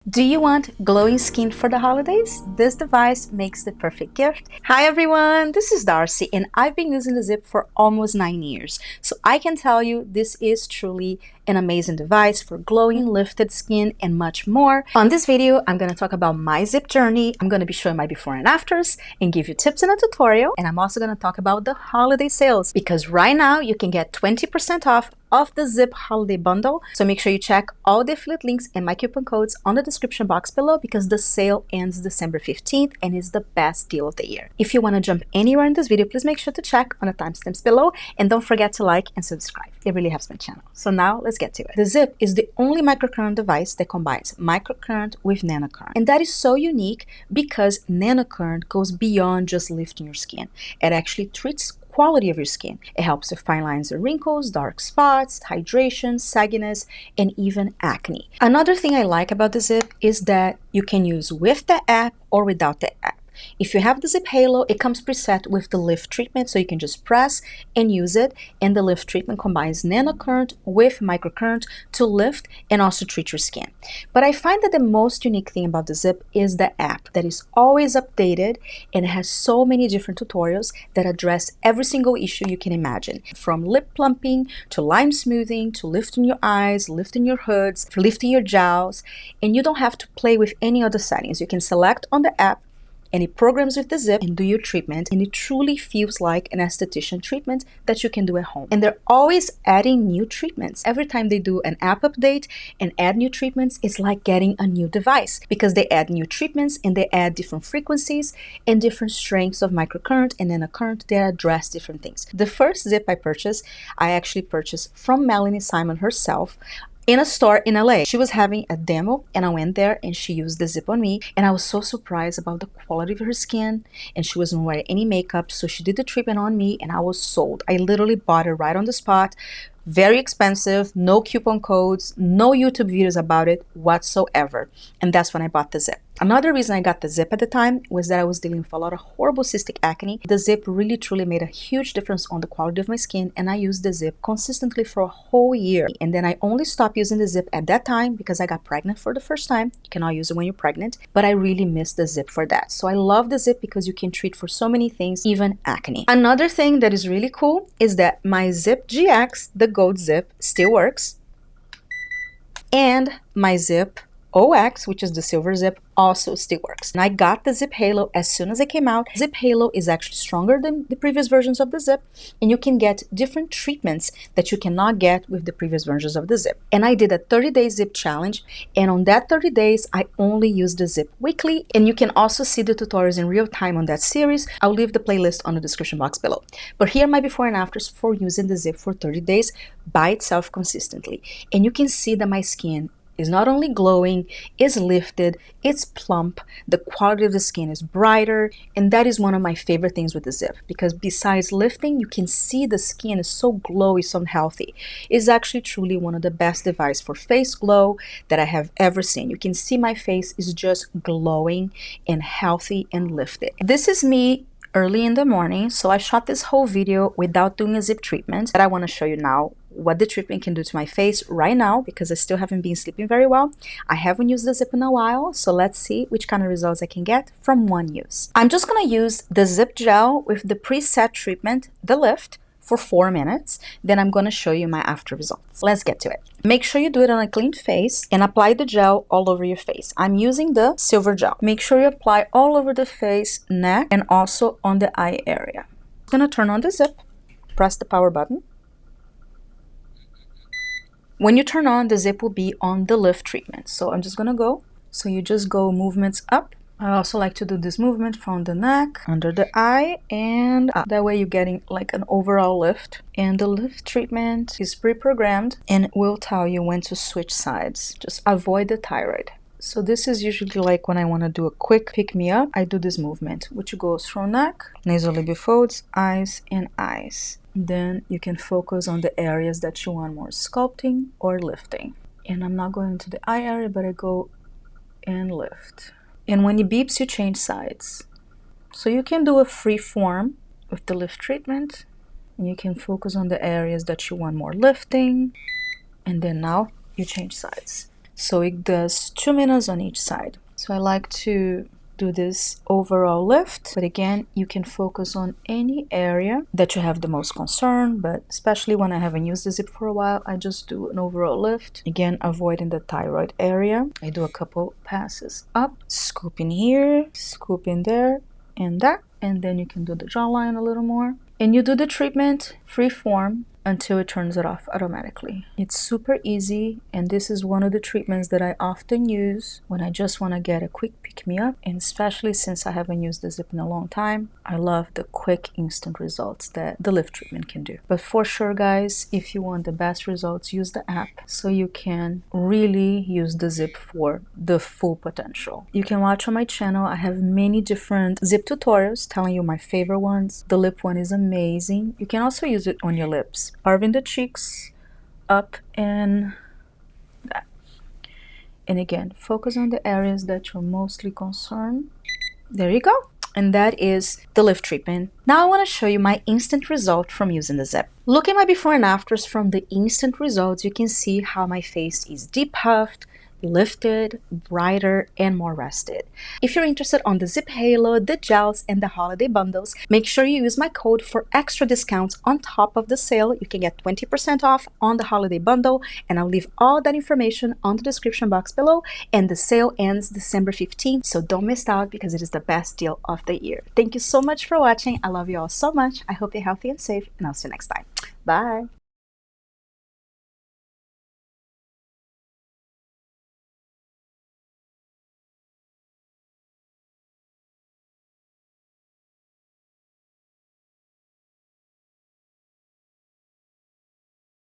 Do you want glowing skin for the holidays? This device makes the perfect gift. Hi everyone, this is Darcy and I've been using the ZIIP for almost 9 years. So I can tell you this is truly an amazing device for glowing, lifted skin and much more. On this video, I'm going to talk about my ZIIP journey. I'm going to be showing my before and afters and give you tips in a tutorial. And I'm also going to talk about the holiday sales because right now you can get 20% off of the ZIIP Holiday Bundle. So make sure you check all the affiliate links and my coupon codes on the description box below because the sale ends December 15th and is the best deal of the year. If you want to jump anywhere in this video, please make sure to check on the timestamps below and don't forget to like and subscribe. It really helps my channel. So now let's get to it. The ZIIP is the only microcurrent device that combines microcurrent with nanocurrent. And that is so unique because nanocurrent goes beyond just lifting your skin. It actually treats quality of your skin. It helps to fine lines and wrinkles, dark spots, hydration, sagginess, and even acne. Another thing I like about the ZIIP is that you can use with the app or without the app. If you have the ZIIP Halo, it comes preset with the lift treatment, so you can just press and use it. And the lift treatment combines nanocurrent with microcurrent to lift and also treat your skin. But I find that the most unique thing about the ZIIP is the app that is always updated and it has so many different tutorials that address every single issue you can imagine. From lip plumping to line smoothing to lifting your eyes, lifting your hoods, lifting your jowls. And you don't have to play with any other settings. You can select on the app and it programs with the ZIIP and do your treatment, and it truly feels like an esthetician treatment that you can do at home. And they're always adding new treatments. Every time they do an app update and add new treatments, it's like getting a new device because they add new treatments and they add different frequencies and different strengths of microcurrent and nanocurrent that address different things. The first ZIIP I purchased, I actually purchased from Melanie Simon herself in a store in LA. She was having a demo and I went there and she used the ZIIP on me and I was so surprised about the quality of her skin and she wasn't wearing any makeup, so she did the treatment on me and I was sold. I literally bought it right on the spot. Very expensive, no coupon codes, no YouTube videos about it whatsoever. And that's when I bought the ZIIP. Another reason I got the ZIIP at the time was that I was dealing with a lot of horrible cystic acne. The ZIIP really truly made a huge difference on the quality of my skin and I used the ZIIP consistently for a whole year. And then I only stopped using the ZIIP at that time because I got pregnant for the first time. You cannot use it when you're pregnant, but I really missed the ZIIP for that. So I love the ZIIP because you can treat for so many things, even acne. Another thing that is really cool is that my ZIIP GX, the Gold ZIIP, still works. And my ZIIP OX, which is the silver ZIIP, also still works. And I got the ZIIP Halo as soon as it came out. ZIIP Halo is actually stronger than the previous versions of the ZIIP, and you can get different treatments that you cannot get with the previous versions of the ZIIP. And I did a 30-day ZIIP challenge, and on that 30 days, I only used the ZIIP weekly, and you can also see the tutorials in real time on that series. I'll leave the playlist on the description box below. But here are my before and afters for using the ZIIP for 30 days by itself consistently. And you can see that my skin is not only glowing, is lifted, it's plump, the quality of the skin is brighter, and that is one of my favorite things with the ZIIP because besides lifting, you can see the skin is so glowy, so healthy. It's actually truly one of the best devices for face glow that I have ever seen. You can see my face is just glowing and healthy and lifted. This is me early in the morning, so I shot this whole video without doing a ZIIP treatment, but I want to show you now what the treatment can do to my face right now because I still haven't been sleeping very well. I haven't used the ZIIP in a while, so let's see which kind of results I can get from one use. I'm just going to use the ZIIP gel with the preset treatment, the lift, for 4 minutes. Then I'm going to show you my after results. Let's get to it. Make sure you do it on a clean face and apply the gel all over your face. I'm using the silver gel. Make sure you apply all over the face, neck, and also on the eye area. I'm going to turn on the ZIIP, press the power button. When you turn on, the ZIIP will be on the lift treatment. So I'm just going to go. So you just go movements up. I also like to do this movement from the neck, under the eye, and up. That way you're getting like an overall lift. And the lift treatment is pre-programmed and it will tell you when to switch sides. Just avoid the thyroid. So this is usually like when I want to do a quick pick-me-up, I do this movement, which goes from neck, nasolabial folds, eyes, and eyes. Then you can focus on the areas that you want more sculpting or lifting. And I'm not going to the eye area, but I go and lift. And when it beeps, you change sides. So you can do a free form with the lift treatment. And you can focus on the areas that you want more lifting. And then now you change sides. so it does 2 minutes on each side. So I like to do this overall lift, but again, you can focus on any area that you have the most concern, but especially when I haven't used the ZIIP for a while, I just do an overall lift. Again, avoiding the thyroid area. I do a couple passes up, scoop in here, scoop in there, and that, and then you can do the jawline a little more. And you do the treatment free form until it turns it off automatically. It's super easy, and this is one of the treatments that I often use when I just want to get a quick pick-me-up, and especially since I haven't used the ZIIP in a long time, I love the quick instant results that the lift treatment can do. But for sure guys, if you want the best results, use the app so you can really use the ZIIP for the full potential. You can watch on my channel, I have many different ZIIP tutorials telling you my favorite ones. The lip one is amazing. You can also use it on your lips. Carving the cheeks up and that. And again, focus on the areas that you're mostly concerned. There you go. And that is the lift treatment. Now I want to show you my instant result from using the ZIIP. Look at my before and afters. From the instant results, you can see how my face is depuffed, lifted, brighter, and more rested. If you're interested on the ZIIP Halo, the gels, and the holiday bundles, make sure you use my code for extra discounts on top of the sale. You can get 20% off on the holiday bundle, and I'll leave all that information on the description box below. And the sale ends December 15th, so don't miss out because it is the best deal of the year. Thank you so much for watching. I love you all so much. I hope you're healthy and safe, and I'll see you next time. Bye!